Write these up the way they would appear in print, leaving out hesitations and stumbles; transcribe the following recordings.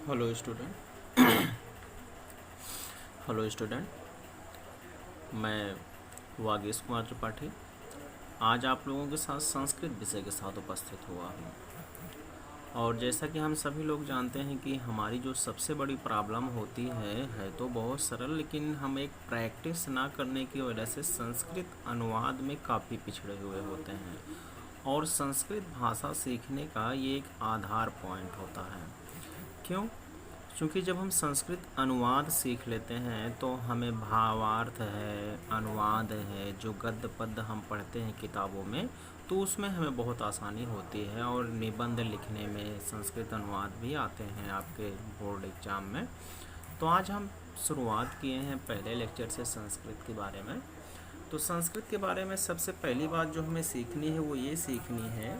Hello student. Hello student, मैं वागीश कुमार त्रिपाठी आज आप लोगों के साथ संस्कृत विषय के साथ उपस्थित हुआ हूँ। और जैसा कि हम सभी लोग जानते हैं कि हमारी जो सबसे बड़ी प्रॉब्लम होती है तो बहुत सरल, लेकिन हम एक प्रैक्टिस ना करने की वजह से संस्कृत अनुवाद में काफ़ी पिछड़े हुए होते हैं। और संस्कृत भाषा सीखने का ये एक आधार पॉइंट होता है। क्यों? क्योंकि जब हम संस्कृत अनुवाद सीख लेते हैं तो हमें भावार्थ है, अनुवाद है, जो गद्य पद्य हम पढ़ते हैं किताबों में, तो उसमें हमें बहुत आसानी होती है। और निबंध लिखने में संस्कृत अनुवाद भी आते हैं आपके बोर्ड एग्ज़ाम में। तो आज हम शुरुआत किए हैं पहले लेक्चर से संस्कृत के बारे में। तो संस्कृत के बारे में सबसे पहली बात जो हमें सीखनी है वो ये सीखनी है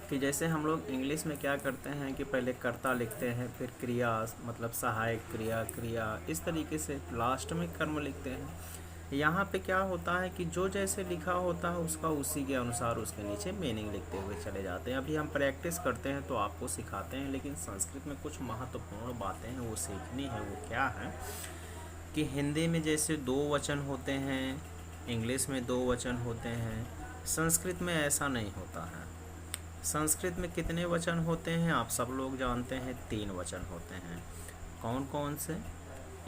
कि जैसे हम लोग इंग्लिश में क्या करते हैं कि पहले कर्ता लिखते हैं, फिर क्रिया मतलब सहायक क्रिया इस तरीके से लास्ट में कर्म लिखते हैं। यहाँ पे क्या होता है कि जो जैसे लिखा होता है उसका उसी के अनुसार उसके नीचे मीनिंग लिखते हुए चले जाते हैं। अभी हम प्रैक्टिस करते हैं तो आपको सिखाते हैं, लेकिन संस्कृत में कुछ महत्वपूर्ण बातें हैं वो सीखनी है। वो क्या है कि हिंदी में जैसे दो वचन होते हैं, इंग्लिश में दो वचन होते हैं, संस्कृत में ऐसा नहीं होता है। संस्कृत में कितने वचन होते हैं आप सब लोग जानते हैं, 3 वचन होते हैं। कौन कौन से?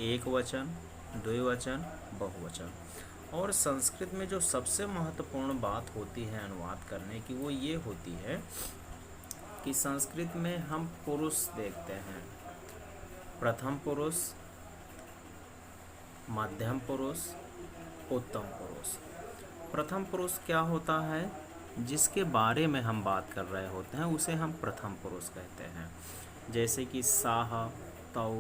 एक वचन, द्विवचन, बहुवचन। और संस्कृत में जो सबसे महत्वपूर्ण बात होती है अनुवाद करने की वो ये होती है कि संस्कृत में हम पुरुष देखते हैं, प्रथम पुरुष, मध्यम पुरुष, उत्तम पुरुष। प्रथम पुरुष क्या होता है? जिसके बारे में हम बात कर रहे होते हैं उसे हम प्रथम पुरुष कहते हैं। जैसे कि साह, तौ,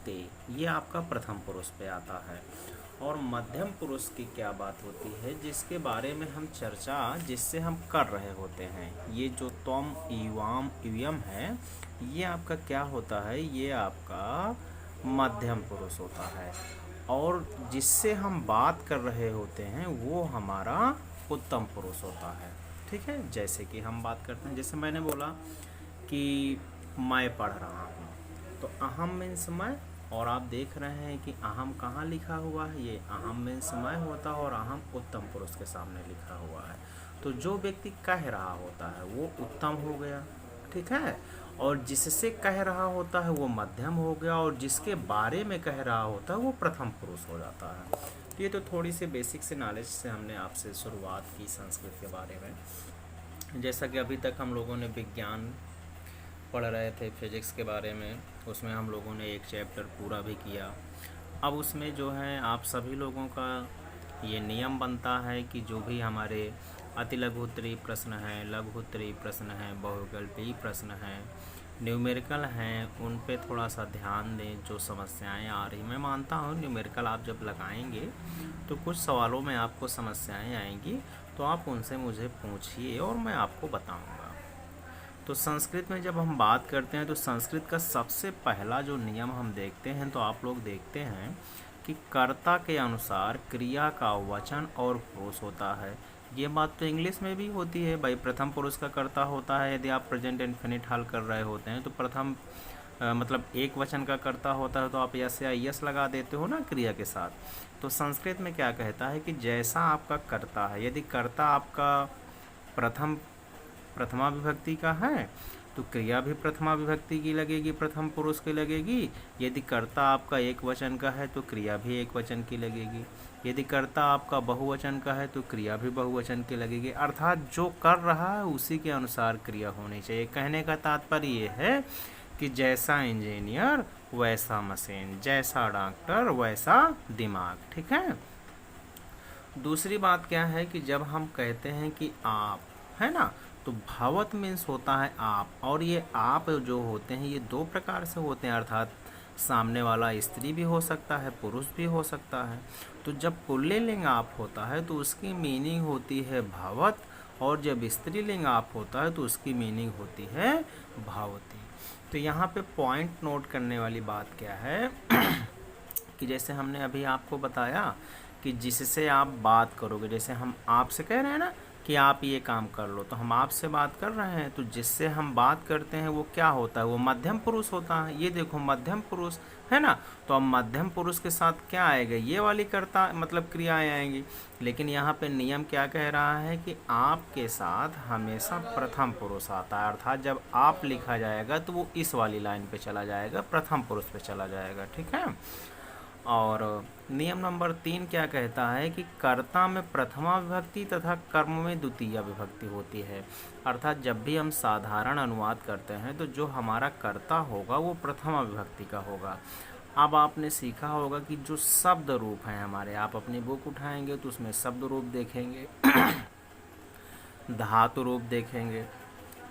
ते, ये आपका प्रथम पुरुष पे आता है। और मध्यम पुरुष की क्या बात होती है? जिसके बारे में हम चर्चा जिससे हम कर रहे होते हैं। ये जो त्वम, इवाम, इवयम है, ये आपका क्या होता है? ये आपका मध्यम पुरुष होता है। और जिससे हम बात कर रहे होते हैं वो हमारा उत्तम पुरुष होता है। ठीक है, जैसे कि हम बात करते हैं, जैसे मैंने बोला कि मैं पढ़ रहा हूँ, तो अहम मीन्स मैं। और आप देख रहे हैं कि अहम कहाँ लिखा हुआ है? ये अहम मीन्स मैं होता है और अहम उत्तम पुरुष के सामने लिखा हुआ है। तो जो व्यक्ति कह रहा होता है वो उत्तम हो गया, ठीक है। और जिससे कह रहा होता है वो मध्यम हो गया, और जिसके बारे में कह रहा होता है वो प्रथम पुरुष हो जाता है। तो ये तो थोड़ी सी बेसिक से नॉलेज से हमने आपसे शुरुआत की संस्कृत के बारे में। जैसा कि अभी तक हम लोगों ने विज्ञान पढ़ रहे थे, फिजिक्स के बारे में, उसमें हम लोगों ने एक चैप्टर पूरा भी किया। अब उसमें जो है आप सभी लोगों का ये नियम बनता है कि जो भी हमारे अति लघुत्तरी प्रश्न हैं, लघुत्तरी प्रश्न हैं, बहुविकल्पीय प्रश्न हैं, न्यूमेरिकल हैं, उन पे थोड़ा सा ध्यान दें। जो समस्याएं आ रही, मैं मानता हूँ न्यूमेरिकल आप जब लगाएंगे तो कुछ सवालों में आपको समस्याएं आएंगी, तो आप उनसे मुझे पूछिए और मैं आपको बताऊंगा। तो संस्कृत में जब हम बात करते हैं तो संस्कृत का सबसे पहला जो नियम हम देखते हैं, तो आप लोग देखते हैं कि कर्ता के अनुसार क्रिया का वचन और पुरुष होता है। ये बात तो इंग्लिश में भी होती है भाई, प्रथम पुरुष का कर्ता होता है। यदि आप प्रेजेंट इन्फिनिट हल कर रहे होते हैं तो प्रथम मतलब एक वचन का कर्ता होता है, तो आप यस या यस लगा देते हो ना क्रिया के साथ। तो संस्कृत में क्या कहता है कि जैसा आपका कर्ता है, यदि कर्ता आपका प्रथमा विभक्ति का है तो क्रिया भी प्रथमा विभक्ति की लगेगी, प्रथम पुरुष की लगेगी। यदि कर्ता आपका एक वचन का है तो क्रिया भी एक वचन की लगेगी। यदि कर्ता आपका बहुवचन का है तो क्रिया भी बहुवचन की लगेगी। अर्थात जो कर रहा है उसी के अनुसार क्रिया होनी चाहिए। कहने का तात्पर्य ये है कि जैसा इंजीनियर वैसा मशीन, जैसा डॉक्टर वैसा दिमाग, ठीक है। दूसरी बात क्या है कि जब हम कहते हैं कि आप, है ना, तो भवत मीन्स होता है आप। और ये आप जो होते हैं ये 2 प्रकार से होते हैं, अर्थात सामने वाला स्त्री भी हो सकता है, पुरुष भी हो सकता है। तो जब पुल्लिंग आप होता है तो उसकी मीनिंग होती है भवत, और जब स्त्रीलिंग आप होता है तो उसकी मीनिंग होती है भवती। तो यहाँ पे पॉइंट नोट करने वाली बात क्या है कि जैसे हमने अभी आपको बताया कि जिससे आप बात करोगे, जैसे हम आपसे कह रहे हैं ना कि कि आप ये काम कर लो, तो हम आपसे बात कर रहे हैं, तो जिससे हम बात करते हैं वो क्या होता है, वो मध्यम पुरुष होता है। ये देखो मध्यम पुरुष है ना, तो अब मध्यम पुरुष के साथ क्या आएगा, ये वाली कर्ता मतलब क्रियाएं आएंगी। लेकिन यहाँ पे नियम क्या कह रहा है कि आपके साथ हमेशा प्रथम पुरुष आता है, अर्थात जब आप लिखा जाएगा तो वो इस वाली लाइन पे चला जाएगा, प्रथम पुरुष पे चला जाएगा। ठीक है। और नियम नंबर 3 क्या कहता है कि कर्ता में प्रथमा विभक्ति तथा कर्म में द्वितीय विभक्ति होती है। अर्थात जब भी हम साधारण अनुवाद करते हैं तो जो हमारा कर्ता होगा वो प्रथमा विभक्ति का होगा। अब आपने सीखा होगा कि जो शब्द रूप हैं हमारे, आप अपनी बुक उठाएंगे तो उसमें शब्द रूप देखेंगे धातु रूप देखेंगे।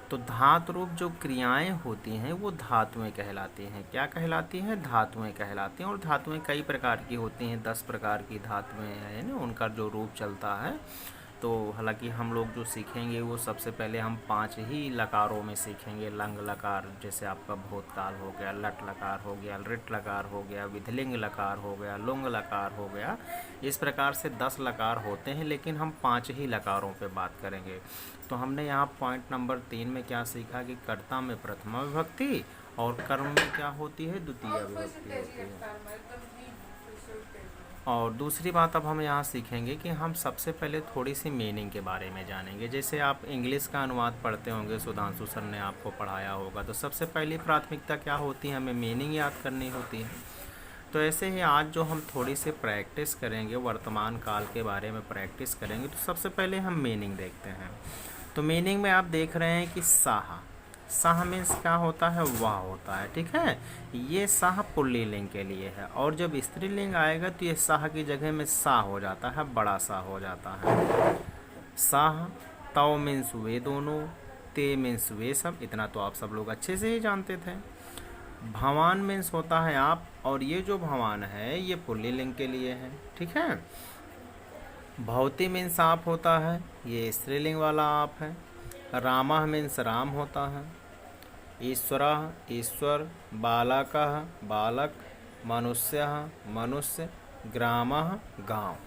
तो धातु रूप जो क्रियाएं होती हैं वो धातुएं कहलाती हैं। क्या कहलाती हैं? धातुएं कहलाती हैं। और धातुएं कई प्रकार की होती हैं, 10 प्रकार की धातुएं हैं ना, उनका जो रूप चलता है। तो हालांकि हम लोग जो सीखेंगे वो सबसे पहले हम 5 ही लकारों में सीखेंगे। लंग लकार, जैसे आपका भूतकाल हो गया, लट लकार हो गया, रिट लकार हो गया, विधिलिंग लकार हो गया, लुंग लकार हो गया। इस प्रकार से 10 लकार होते हैं, लेकिन हम 5 ही लकारों पे बात करेंगे। तो हमने यहाँ पॉइंट नंबर 3 में क्या सीखा कि कर्ता में प्रथमा विभक्ति और कर्म में क्या होती है, द्वितीय विभक्ति होती है। और दूसरी बात अब हम यहाँ सीखेंगे कि हम सबसे पहले थोड़ी सी मीनिंग के बारे में जानेंगे। जैसे आप इंग्लिश का अनुवाद पढ़ते होंगे, सुधांशु सर ने आपको पढ़ाया होगा, तो सबसे पहली प्राथमिकता क्या होती है, हमें मीनिंग याद करनी होती है। तो ऐसे ही आज जो हम थोड़ी सी प्रैक्टिस करेंगे, वर्तमान काल के बारे में प्रैक्टिस करेंगे, तो सबसे पहले हम मीनिंग देखते हैं। तो मीनिंग में आप देख रहे हैं कि साह, साह मीन्स क्या होता है, वाह होता है। ठीक है, ये साह पुल्लिंग के लिए है। और जब स्त्रीलिंग आएगा तो ये साह की जगह में सा हो जाता है, बड़ा सा हो जाता है। साह, तव मीन्स वे दोनों, ते मीन्स वे सब, इतना तो आप सब लोग अच्छे से ही जानते थे। भवान मीन्स होता है आप, और ये जो भवान है ये पुल्लिंग के लिए है। ठीक है। भवती मीन्स आप होता है, ये स्त्रीलिंग वाला आप है। रामः मीन्स राम होता है। ईश्वरः ईश्वर, बालकः बालक, मनुष्यः मनुष्य, ग्रामः गांव।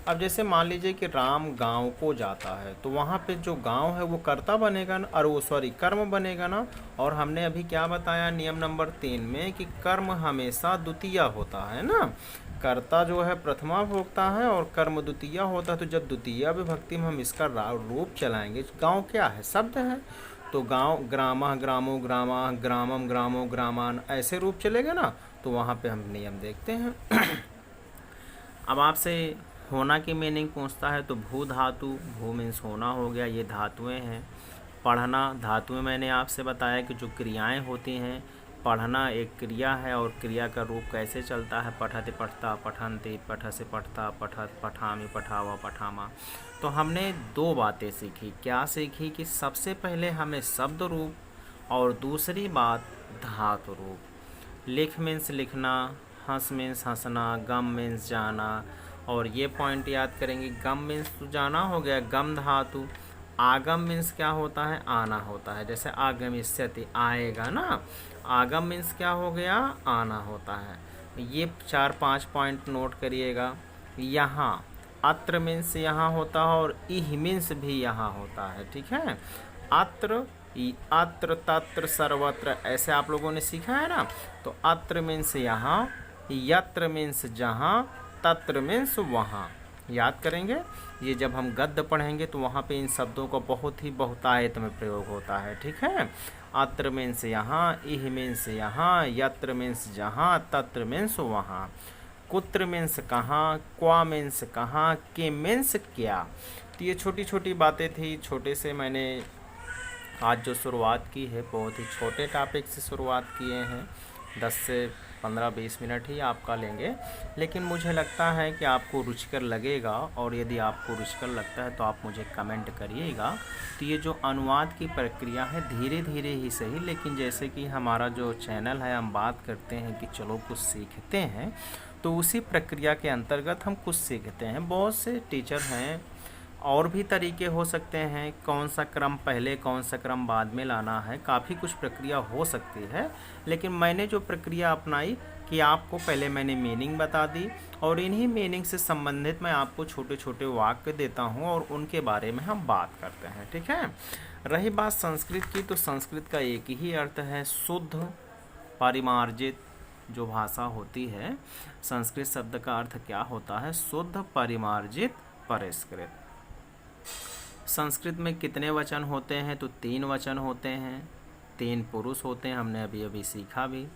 अब जैसे मान लीजिए कि राम गांव को जाता है, तो वहाँ पे जो गांव है वो कर्ता बनेगा ना, और वो सॉरी कर्म बनेगा ना। और हमने अभी क्या बताया नियम नंबर 3 में कि कर्म हमेशा द्वितीय होता है ना, कर्ता जो है प्रथमा भोक्ता है और कर्म द्वितीय होता है। तो जब द्वितीय विभक्ति में हम इसका रूप चलाएंगे, गांव क्या है, शब्द है, तो गांव ग्रामः ग्रामो ग्रामा, ग्रामम ग्रामो ग्रामान, ऐसे रूप चलेगा ना। तो वहाँ पे हम नियम देखते हैं। अब आपसे होना की मीनिंग पूछता है, तो भू धातु, भू मीन्स होना हो गया, ये धातुएं हैं। पढ़ना, धातुएं मैंने आपसे बताया कि जो क्रियाएं होती हैं, पढ़ना एक क्रिया है और क्रिया का रूप कैसे चलता है, पठति पठता, पठन्ति, पठ से पठता, पठत पठामि, पठावा पठामा। तो हमने 2 बातें सीखी। क्या सीखी कि सबसे पहले हमें शब्द रूप और दूसरी बात धातु रूप। लिख मीन्स लिखना, हंस मीन्स हंसना, गम मीन्स जाना। और ये पॉइंट याद करेंगे, गम मीन्स तो जाना हो गया, गम धातु। आगम मीन्स क्या होता है, आना होता है, जैसे आगमिष्यति, आएगा ना। आगम मीन्स क्या हो गया, आना होता है। ये 4-5 पॉइंट नोट करिएगा। यहाँ अत्र मीन्स यहाँ होता है, और इह मीन्स भी यहाँ होता है। ठीक है, अत्र, अत्र, तत्र, सर्वत्र, ऐसे आप लोगों ने सीखा है ना। तो अत्र मीन्स यहाँ, यत्र मीन्स जहाँ, तत्र मीन्स वहाँ। याद करेंगे, ये जब हम गद्य पढ़ेंगे तो वहाँ पे इन शब्दों का बहुत ही बहुतायत में प्रयोग होता है। ठीक है, अत्र मीन्स यहाँ, इह मीन्स यहाँ, यत्र मीन्स जहाँ, तत्र मीन्स वहाँ। कुत्र मीन्स कहाँ, क्वा मीन्स कहाँ, के मीन्स क्या। तो ये छोटी छोटी बातें थी, छोटे से मैंने आज जो शुरुआत की है, बहुत ही छोटे टॉपिक से शुरुआत किए हैं। 10 से 15-20 मिनट ही आपका लेंगे, लेकिन मुझे लगता है कि आपको रुचिकर लगेगा। और यदि आपको रुचिकर लगता है तो आप मुझे कमेंट करिएगा। तो ये जो अनुवाद की प्रक्रिया है, धीरे धीरे ही सही, लेकिन जैसे कि हमारा जो चैनल है, हम बात करते हैं कि चलो कुछ सीखते हैं, तो उसी प्रक्रिया के अंतर्गत हम कुछ सीखते हैं। बहुत से टीचर हैं और भी तरीके हो सकते हैं, कौन सा क्रम पहले कौन सा क्रम बाद में लाना है, काफ़ी कुछ प्रक्रिया हो सकती है। लेकिन मैंने जो प्रक्रिया अपनाई कि आपको पहले मैंने मीनिंग बता दी और इन्हीं मीनिंग से संबंधित मैं आपको छोटे छोटे वाक्य देता हूँ और उनके बारे में हम बात करते हैं, ठीक है। रही बात संस्कृत की, तो संस्कृत का एक ही अर्थ है शुद्ध परिमार्जित जो भाषा होती है। संस्कृत शब्द का अर्थ क्या होता है? शुद्ध परिमार्जित परिष्कृत। संस्कृत में कितने वचन होते हैं? तो 3 वचन होते हैं, 3 पुरुष होते हैं, हमने अभी अभी सीखा भी।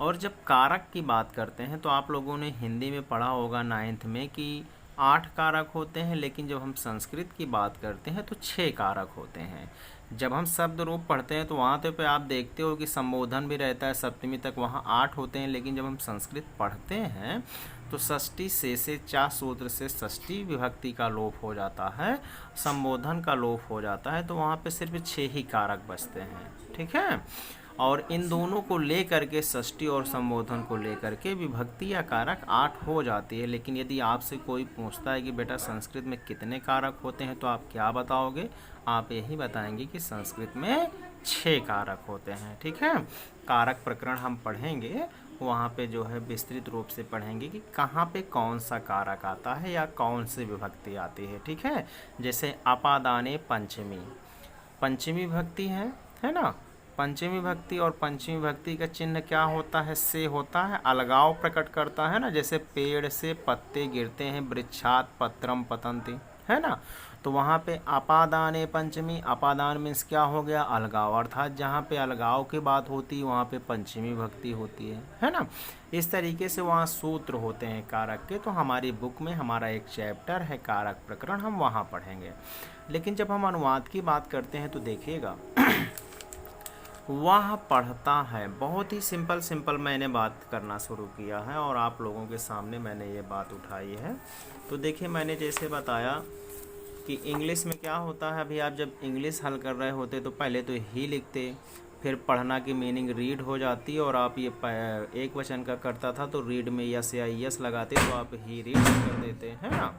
और जब कारक की बात करते हैं तो आप लोगों ने हिंदी में पढ़ा होगा 9th में कि 8 कारक होते हैं, लेकिन जब हम संस्कृत की बात करते हैं तो 6 कारक होते हैं। जब हम शब्द रूप पढ़ते हैं तो वहाँ पे आप देखते हो कि संबोधन भी रहता है सप्तमी तक, वहाँ 8 होते हैं। लेकिन जब हम संस्कृत पढ़ते हैं तो षष्ठी से चा सूत्र से षष्ठी विभक्ति का लोप हो जाता है, संबोधन का लोप हो जाता है, तो वहाँ पे सिर्फ 6 ही कारक बचते हैं, ठीक है। और इन दोनों को लेकर के षष्ठी और संबोधन को लेकर के विभक्ति या कारक 8 हो जाती है। लेकिन यदि आपसे कोई पूछता है कि बेटा संस्कृत में कितने कारक होते हैं, तो आप क्या बताओगे? आप यही बताएंगे कि संस्कृत में 6 कारक होते हैं, ठीक है। कारक प्रकरण हम पढ़ेंगे, वहाँ पे जो है विस्तृत रूप से पढ़ेंगे कि कहाँ पे कौन सा कारक आता है या कौन सी विभक्ति आती है, ठीक है। जैसे अपादाने पंचमी, पंचमी विभक्ति है ना। पंचमी भक्ति और पंचमी भक्ति का चिन्ह क्या होता है? से होता है, अलगाव प्रकट करता है ना। जैसे पेड़ से पत्ते गिरते हैं, वृक्षात पत्रम पतंति, है ना। तो वहाँ पे अपादाने पंचमी, अपादान मीन्स क्या हो गया? अलगाव, अर्थात जहाँ पे अलगाव की बात होती है वहाँ पे पंचमी भक्ति होती है ना। इस तरीके से वहाँ सूत्र होते हैं कारक के। तो हमारी बुक में हमारा एक चैप्टर है कारक प्रकरण, हम वहाँ पढ़ेंगे। लेकिन जब हम अनुवाद की बात करते हैं तो देखिएगा वह पढ़ता है, बहुत ही सिंपल मैंने बात करना शुरू किया है और आप लोगों के सामने मैंने ये बात उठाई है। तो देखिए मैंने जैसे बताया कि इंग्लिश में क्या होता है, अभी आप जब इंग्लिश हल कर रहे होते तो पहले तो ही लिखते, फिर पढ़ना की मीनिंग रीड हो जाती और आप ये एक वचन का करता था तो रीड में यस या यस लगाते तो आप ही रीड कर देते, है ना।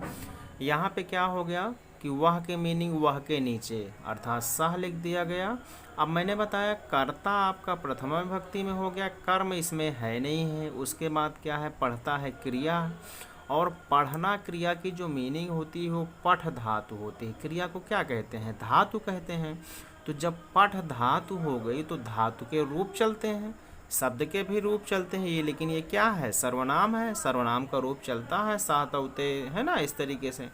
यहाँ पे क्या हो गया कि वह के मीनिंग वह के नीचे अर्थात सह लिख दिया गया। अब मैंने बताया कर्ता आपका प्रथमा विभक्ति में हो गया, कर्म इसमें है नहीं है। उसके बाद क्या है? पढ़ता है क्रिया, और पढ़ना क्रिया की जो मीनिंग होती है वो पठ धातु होती है। क्रिया को क्या कहते हैं? धातु कहते हैं। तो जब पठ धातु हो गई तो धातु के रूप चलते हैं, शब्द के भी रूप चलते हैं ये। लेकिन ये क्या है? सर्वनाम है, सर्वनाम का रूप चलता है सातवते, है ना, इस तरीके से।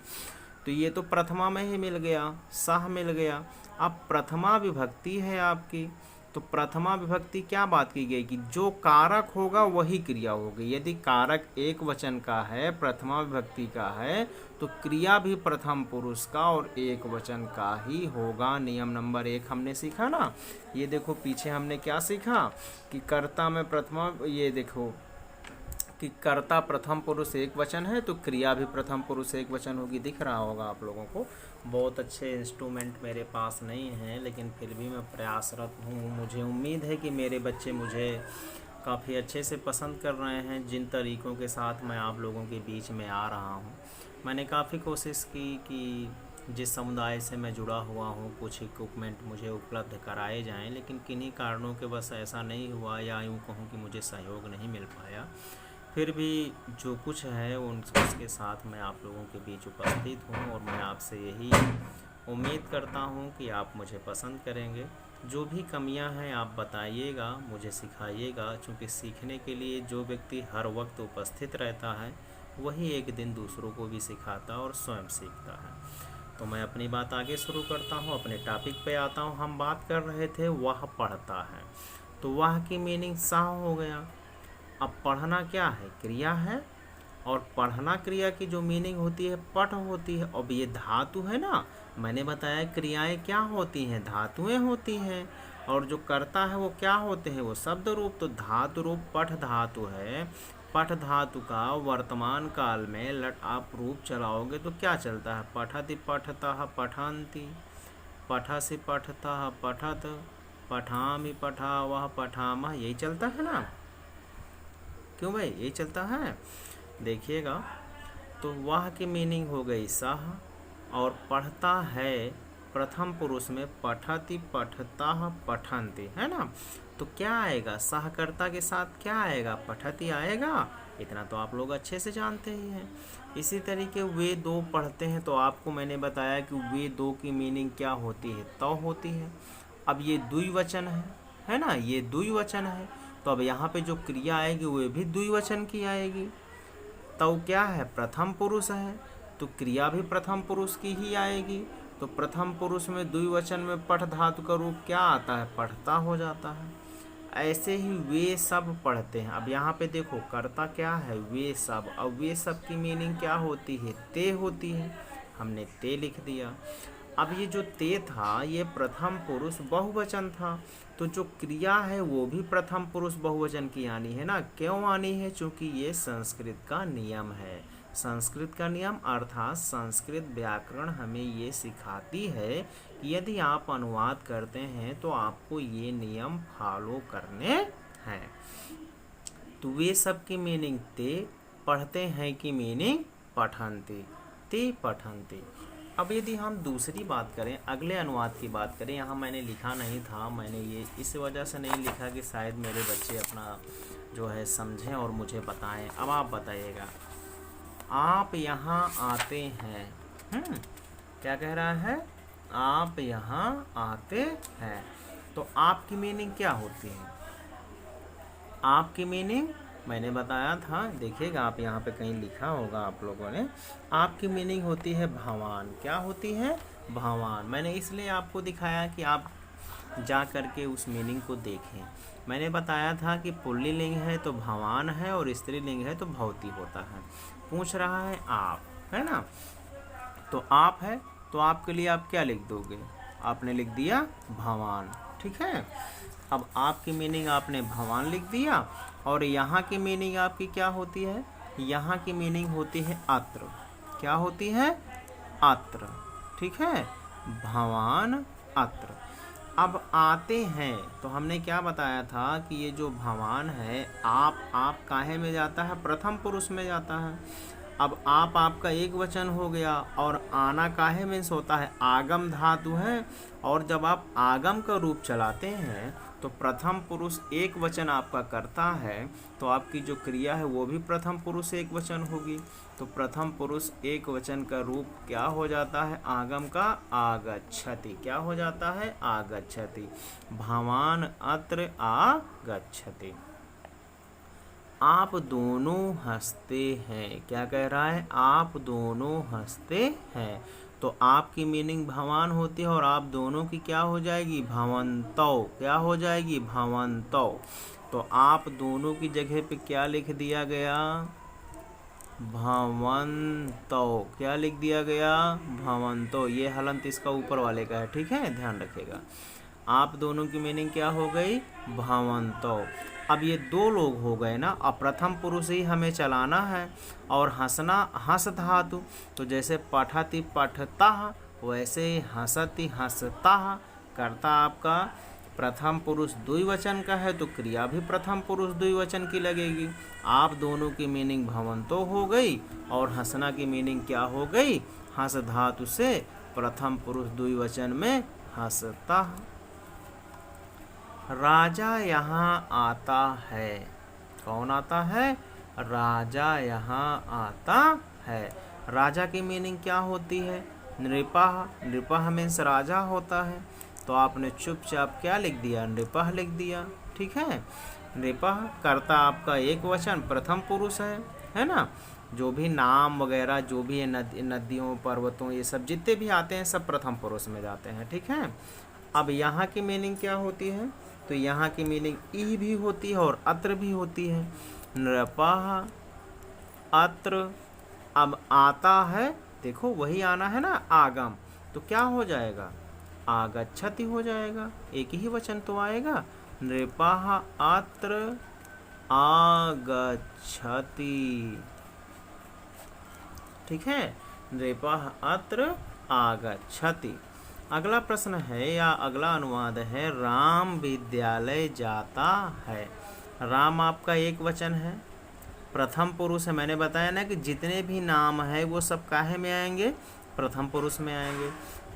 तो ये तो प्रथमा में ही मिल गया, सह मिल गया। अब प्रथमा विभक्ति है आपकी, तो प्रथमा विभक्ति क्या बात की गई कि जो कारक होगा वही क्रिया होगी। यदि कारक एक वचन का है, प्रथमा विभक्ति का है, तो क्रिया भी प्रथम पुरुष का और एक वचन का ही होगा। नियम नंबर 1 हमने सीखा ना। ये देखो पीछे हमने क्या सीखा कि कर्ता में प्रथमा, ये देखो कि कर्ता प्रथम पुरुष एक वचन है तो क्रिया भी प्रथम पुरुष एक वचन होगी। दिख रहा होगा आप लोगों को। बहुत अच्छे इंस्ट्रूमेंट मेरे पास नहीं हैं, लेकिन फिर भी मैं प्रयासरत हूँ। मुझे उम्मीद है कि मेरे बच्चे मुझे काफ़ी अच्छे से पसंद कर रहे हैं जिन तरीक़ों के साथ मैं आप लोगों के बीच में आ रहा हूँ। मैंने काफ़ी कोशिश की कि जिस समुदाय से मैं जुड़ा हुआ हूँ कुछ इक्विपमेंट मुझे उपलब्ध कराए जाएं, लेकिन किन्हीं कारणों के बस ऐसा नहीं हुआ, या यूँ कहूँ कि मुझे सहयोग नहीं मिल पाया। फिर भी जो कुछ है उसके साथ मैं आप लोगों के बीच उपस्थित हूँ और मैं आपसे यही उम्मीद करता हूँ कि आप मुझे पसंद करेंगे। जो भी कमियां हैं आप बताइएगा, मुझे सिखाइएगा, क्योंकि सीखने के लिए जो व्यक्ति हर वक्त उपस्थित रहता है वही एक दिन दूसरों को भी सिखाता और स्वयं सीखता है। तो मैं अपनी बात आगे शुरू करता हूँ, अपने टॉपिक पे आता हूँ। हम बात कर रहे थे वह पढ़ता है, तो वह की मीनिंग सह हो गया। अब पढ़ना क्या है? क्रिया है, और पढ़ना क्रिया की जो मीनिंग होती है पठ होती है। अब ये धातु है ना, मैंने बताया क्रियाएं क्या होती हैं? धातुएं होती हैं। और जो करता है वो क्या होते हैं? वो शब्द रूप। तो धातु रूप पठ धातु है। पठ धातु का वर्तमान काल में लट आप रूप चलाओगे तो क्या चलता है? पठति पठतः पठन्ति, पठसि पठतः पठत, पठामि पठावः पठामः, यही चलता है ना। क्यों भाई? यही चलता है। देखिएगा, तो वह की मीनिंग हो गई सह, और पढ़ता है प्रथम पुरुष में पठति पठताः पठन्ति, है ना। तो क्या आएगा, सहकर्ता के साथ क्या आएगा, पठति आएगा। इतना तो आप लोग अच्छे से जानते ही हैं। इसी तरीके वे दो पढ़ते हैं, तो आपको मैंने बताया कि वे दो की मीनिंग क्या होती है, तो होती है। अब ये द्विवचन है ना, ये द्विवचन है, तो अब यहाँ पे जो क्रिया आएगी वो भी द्विवचन की आएगी। तो क्या है, प्रथम पुरुष है, तो क्रिया भी प्रथम पुरुष की ही आएगी। तो प्रथम पुरुष में द्विवचन में पठ धातु का रूप क्या आता है, पढ़ता हो जाता है। ऐसे ही वे सब पढ़ते हैं। अब यहाँ पे देखो कर्ता क्या है, वे सब। अब वे सब की मीनिंग क्या होती है, ते होती है। हमने ते लिख दिया। अब ये जो ते था ये प्रथम पुरुष बहुवचन था, तो जो क्रिया है वो भी प्रथम पुरुष बहुवचन की आनी है ना। क्यों आनी है, क्योंकि ये संस्कृत का नियम है। संस्कृत का नियम अर्थात संस्कृत व्याकरण हमें ये सिखाती है कि यदि आप अनुवाद करते हैं तो आपको ये नियम फॉलो करने हैं। तो वे सब की मीनिंग ते, पढ़ते हैं की मीनिंग पठन्ति, ते पठन्ति। अब यदि हम दूसरी बात करें, अगले अनुवाद की बात करें, यहाँ मैंने लिखा नहीं था, मैंने ये इस वजह से नहीं लिखा कि शायद मेरे बच्चे अपना जो है समझें और मुझे बताएं। अब आप बताइएगा, आप यहाँ आते हैं, क्या कह रहा है, आप यहाँ आते हैं, तो आपकी मीनिंग क्या होती है, आपकी मीनिंग मैंने बताया था, देखिएगा आप यहाँ पे कहीं लिखा होगा आप लोगों ने, आपकी मीनिंग होती है भवान। क्या होती है, भवान। मैंने इसलिए आपको दिखाया कि आप जा करके उस मीनिंग को देखें। मैंने बताया था कि पुल्लिंग है तो भवान है और स्त्रीलिंग है तो भवती होता है। पूछ रहा है आप, है ना, तो आप है, तो आपके लिए आप क्या लिख दोगे, आपने लिख दिया भवान, ठीक है। अब आपकी मीनिंग आपने भवान लिख दिया, और यहाँ की मीनिंग आपकी क्या होती है, यहाँ की मीनिंग होती है अत्र। क्या होती है, अत्र, ठीक है, भवान अत्र। अब आते हैं, तो हमने क्या बताया था कि ये जो भवान है, आप काहे में जाता है, प्रथम पुरुष में जाता है। अब आप आपका एक वचन हो गया, और आना काहे में होता है, आगम धातु है, और जब आप आगम का रूप चलाते हैं तो प्रथम पुरुष एक वचन आपका करता है, तो आपकी जो क्रिया है वो भी प्रथम पुरुष एक वचन होगी। तो प्रथम पुरुष एक वचन का रूप क्या हो जाता है, आगम का, आगच्छति। क्या हो जाता है, आगच्छति। भवान अत्र आगच्छति। आप दोनों हंसते हैं। क्या कह रहा है, आप दोनों हंसते हैं। तो आपकी मीनिंग भवान होती है, और आप दोनों की क्या हो जाएगी, भवन्तौ। क्या हो जाएगी, भवन्तौ। तो आप दोनों की जगह पे क्या लिख दिया गया, भवन्तौ। क्या लिख दिया गया, भवन्तौ। ये हलंत इसका ऊपर वाले का है, ठीक है, ध्यान रखिएगा। आप दोनों की मीनिंग क्या हो गई, भवन्तौ। अब ये दो लोग हो गए ना, अब प्रथम पुरुष ही हमें चलाना है, और हंसना हंस धातु, तो जैसे पठति पठताः वैसे ही हंसति हंसताः। कर्ता आपका प्रथम पुरुष द्विवचन का है, तो क्रिया भी प्रथम पुरुष द्विवचन की लगेगी। आप दोनों की मीनिंग भवन्तौ हो गई, और हंसना की मीनिंग क्या हो गई, हंस धातु से प्रथम पुरुष द्विवचन में हंसता। राजा यहाँ आता है। कौन आता है, राजा यहाँ आता है। राजा की मीनिंग क्या होती है, नृपः। नृपः मीन्स राजा होता है, तो आपने चुपचाप क्या लिख दिया, नृपः लिख दिया, ठीक है। नृपः कर्ता आपका एक वचन प्रथम पुरुष है ना। जो भी नाम वगैरह जो भी है, नदियों पर्वतों, ये सब जितने भी आते हैं सब प्रथम पुरुष में जाते हैं, ठीक है। अब यहाँ की मीनिंग क्या होती है, तो यहाँ की मीनिंग ई भी होती है और अत्र भी होती है। नृपः अत्र। अब आता है, देखो वही आना है ना, आगम, तो क्या हो जाएगा, आगच्छति हो जाएगा, एक ही वचन तो आएगा। नृपः अत्र आगच्छति, ठीक है, नृपः अत्र आगच्छति। अगला प्रश्न है या अगला अनुवाद है, राम विद्यालय जाता है। राम आपका एक वचन है, प्रथम पुरुष है। मैंने बताया ना कि जितने भी नाम है वो सब काहे में आएंगे, प्रथम पुरुष में आएंगे।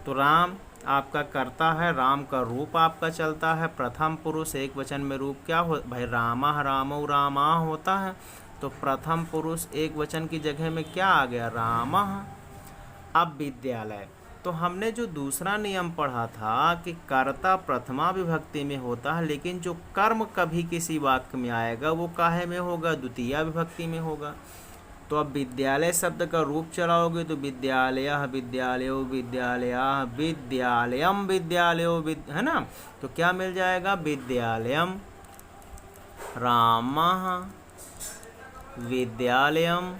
तो राम आपका कर्ता है, राम का रूप आपका चलता है प्रथम पुरुष, एक वचन में रूप क्या हो भाई, रामा रामो रामा होता है। तो प्रथम पुरुष एक वचन की जगह में क्या आ गया, रामा। अब विद्यालय, तो हमने जो दूसरा नियम पढ़ा था कि कर्ता प्रथमा विभक्ति में होता है, लेकिन जो कर्म कभी किसी वाक्य में आएगा वो काहे में होगा, द्वितीया विभक्ति में होगा। तो अब विद्यालय शब्द का रूप चलाओगे तो विद्यालयः विद्यालयो विद्यालयाः विद्यालयम विद्यालयो है ना। तो क्या मिल जाएगा, विद्यालयम, रामः विद्यालयम,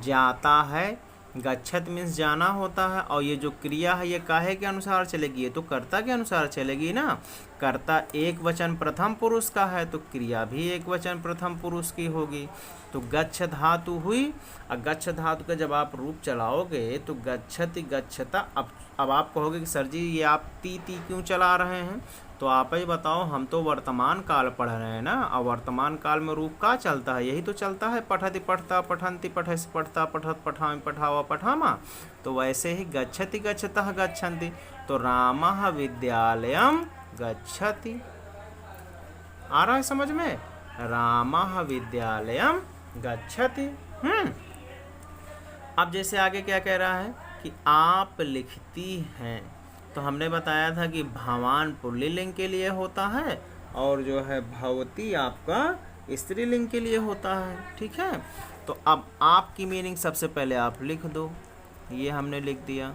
जाता है, गच्छत मीन्स जाना होता है, और ये जो क्रिया है ये काहे के अनुसार चलेगी, ये तो कर्ता के अनुसार चलेगी ना। कर्ता एक वचन प्रथम पुरुष का है तो क्रिया भी एक वचन प्रथम पुरुष की होगी। तो गच्छ धातु हुई, और गच्छ धातु का जब आप रूप चलाओगे तो गच्छति गच्छता। अब आप कहोगे कि सर जी ये आप ती क्यों चला रहे हैं, तो आप ही बताओ, हम तो वर्तमान काल पढ़ रहे हैं ना, और वर्तमान काल में रूप का चलता है, यही तो चलता है, पठति पठता पठन्ति पठस पठता पठत पठामि पठावा पठामा। तो वैसे ही गच्छति गच्छतः गच्छन्ति, तो रामः विद्यालयम गच्छति। आ रहा है समझ में, रामः विद्यालयम गच्छति। अब जैसे आगे क्या कह रहा है कि आप लिखती हैं, तो हमने बताया था कि भवान पुल्लिंग के लिए होता है और जो है भवती आपका स्त्रीलिंग के लिए होता है, ठीक है। तो अब आपकी मीनिंग सबसे पहले आप लिख दो, ये हमने लिख दिया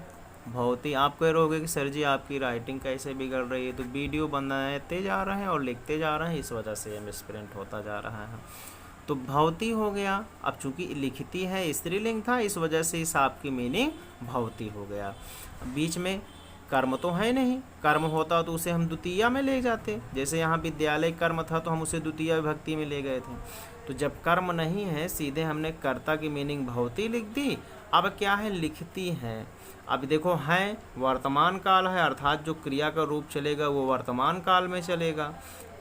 भवती। आप कह रहोगे कि सर जी आपकी राइटिंग कैसे बिगड़ रही है, तो वीडियो बनाते जा रहे हैं और लिखते जा रहे हैं, इस वजह से मिसप्रिंट होता जा रहा है। तो भवती हो गया, अब चूंकि लिखती है स्त्रीलिंग था, इस वजह से इस आपकी मीनिंग भवती हो गया। बीच में कर्म तो है नहीं, कर्म होता तो उसे हम द्वितीया में ले जाते, जैसे यहाँ विद्यालय कर्म था तो हम उसे द्वितीया विभक्ति में ले गए थे। तो जब कर्म नहीं है, सीधे हमने कर्ता की मीनिंग भवती लिख दी। अब क्या है, लिखती हैं। अब देखो है वर्तमान काल है, अर्थात जो क्रिया का रूप चलेगा वो वर्तमान काल में चलेगा।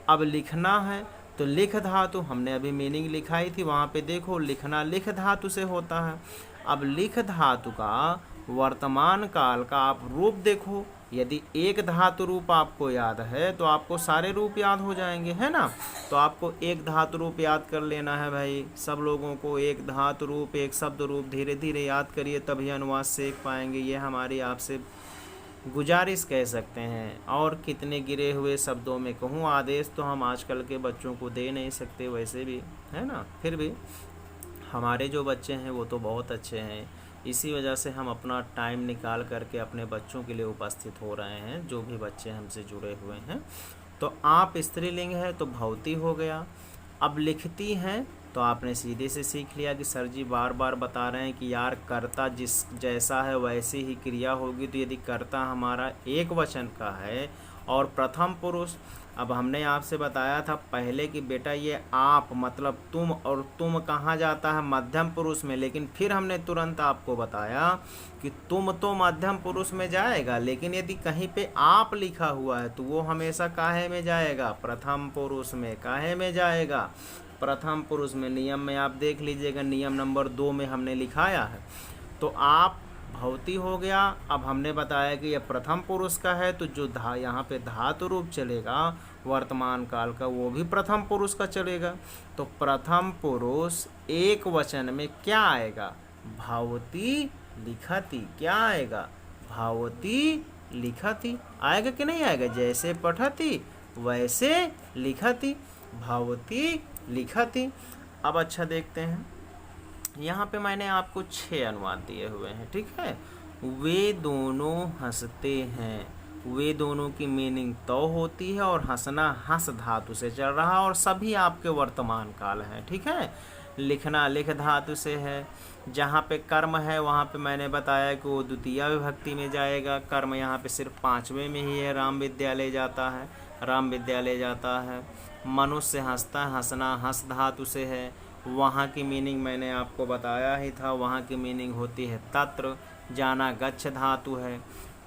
अब लिखना है तो लिख धातु, हमने अभी मीनिंग लिखाई थी, वहाँ पे देखो लिखना लिख धातु से होता है। अब लिख धातु का वर्तमान काल का आप रूप देखो, यदि एक धातु रूप आपको याद है तो आपको सारे रूप याद हो जाएंगे, है ना। तो आपको एक धातु रूप याद कर लेना है भाई, सब लोगों को एक धातु रूप एक शब्द रूप धीरे धीरे याद करिए, तभी अनुवाद सीख पाएंगे। ये हमारी आपसे गुजारिश कह सकते हैं। और कितने गिरे हुए शब्दों में कहूँ, आदेश तो हम आजकल के बच्चों को दे नहीं सकते वैसे भी, है ना, फिर भी हमारे जो बच्चे हैं वो तो बहुत अच्छे हैं, इसी वजह से हम अपना टाइम निकाल करके अपने बच्चों के लिए उपस्थित हो रहे हैं, जो भी बच्चे हमसे जुड़े हुए हैं। तो आप स्त्रीलिंग है तो भवती हो गया। अब लिखती हैं तो आपने सीधे से सीख लिया कि सर जी बार बार बता रहे हैं कि यार कर्ता जिस जैसा है वैसी ही क्रिया होगी। तो यदि कर्ता हमारा एक वचन का है और प्रथम पुरुष, अब हमने आपसे बताया था पहले कि बेटा ये आप मतलब तुम, और तुम कहाँ जाता है, मध्यम पुरुष में, लेकिन फिर हमने तुरंत आपको बताया कि तुम तो मध्यम पुरुष में जाएगा, लेकिन यदि कहीं पे आप लिखा हुआ है तो वो हमेशा काहे में जाएगा, प्रथम पुरुष में। काहे में जाएगा, प्रथम पुरुष में। नियम में आप देख लीजिएगा, नियम नंबर 2 में हमने लिखाया है। तो आप भवती हो गया। अब हमने बताया कि यह प्रथम पुरुष का है, तो जो यहाँ पे धातु रूप चलेगा वर्तमान काल का, वो भी प्रथम पुरुष का चलेगा। तो प्रथम पुरुष एक वचन में क्या आएगा, भवती लिखती। क्या आएगा, भवती लिखती। आएगा कि नहीं आएगा, जैसे पठती वैसे लिखती, भवती लिखती। अब अच्छा देखते हैं, यहाँ पे मैंने आपको 6 अनुवाद दिए हुए हैं, ठीक है। वे दोनों हंसते हैं, वे दोनों की मीनिंग तो होती है, और हंसना हंस धातु से चल रहा, और सभी आपके वर्तमान काल हैं, ठीक है। लिखना लिख धातु से है। जहाँ पे कर्म है वहाँ पे मैंने बताया कि वो द्वितीया विभक्ति में जाएगा। कर्म यहाँ पे सिर्फ 5वें में ही है, राम विद्यालय जाता है, राम विद्यालय जाता है। मनुष्य हंसता, हंसना हंस धातु से है। वहाँ की मीनिंग मैंने आपको बताया ही था, वहाँ की मीनिंग होती है तत्र। जाना गच्छ धातु है।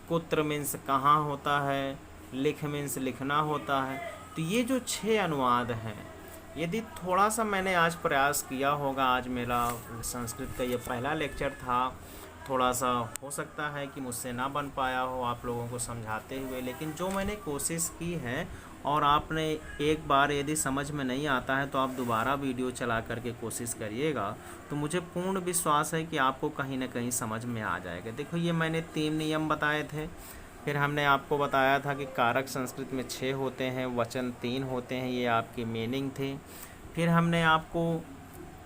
कुत्र मीन्स कहाँ होता है, लिख मीन्स लिखना होता है। तो ये जो 6 अनुवाद हैं, यदि थोड़ा सा मैंने आज प्रयास किया होगा, आज मेरा संस्कृत का ये पहला लेक्चर था, थोड़ा सा हो सकता है कि मुझसे ना बन पाया हो आप लोगों को समझाते हुए, लेकिन जो मैंने कोशिश की है, और आपने एक बार यदि समझ में नहीं आता है तो आप दोबारा वीडियो चला करके कोशिश करिएगा, तो मुझे पूर्ण विश्वास है कि आपको कहीं ना कहीं समझ में आ जाएगा। देखो ये मैंने 3 नियम बताए थे, फिर हमने आपको बताया था कि कारक संस्कृत में 6 होते हैं, वचन 3 होते हैं, ये आपकी मीनिंग थे। फिर हमने आपको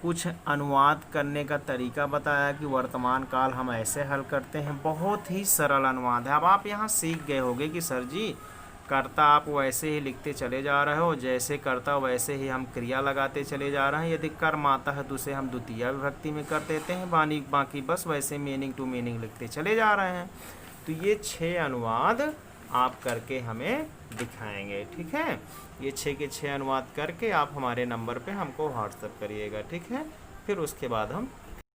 कुछ अनुवाद करने का तरीका बताया कि वर्तमान काल हम ऐसे हल करते हैं, बहुत ही सरल अनुवाद है। अब आप यहाँ सीख गए होंगे कि सर जी कर्ता आप वैसे ही लिखते चले जा रहे हो, जैसे कर्ता वैसे ही हम क्रिया लगाते चले जा रहे हैं, यदि कर्म आता है तो उसे हम द्वितीय विभक्ति में कर देते हैं, बाकी बस वैसे मीनिंग टू मीनिंग लिखते चले जा रहे हैं। तो ये 6 अनुवाद आप करके हमें दिखाएंगे, ठीक है। ये 6 के 6 अनुवाद करके आप हमारे नंबर पे हमको व्हाट्सएप करिएगा, ठीक है। फिर उसके बाद हम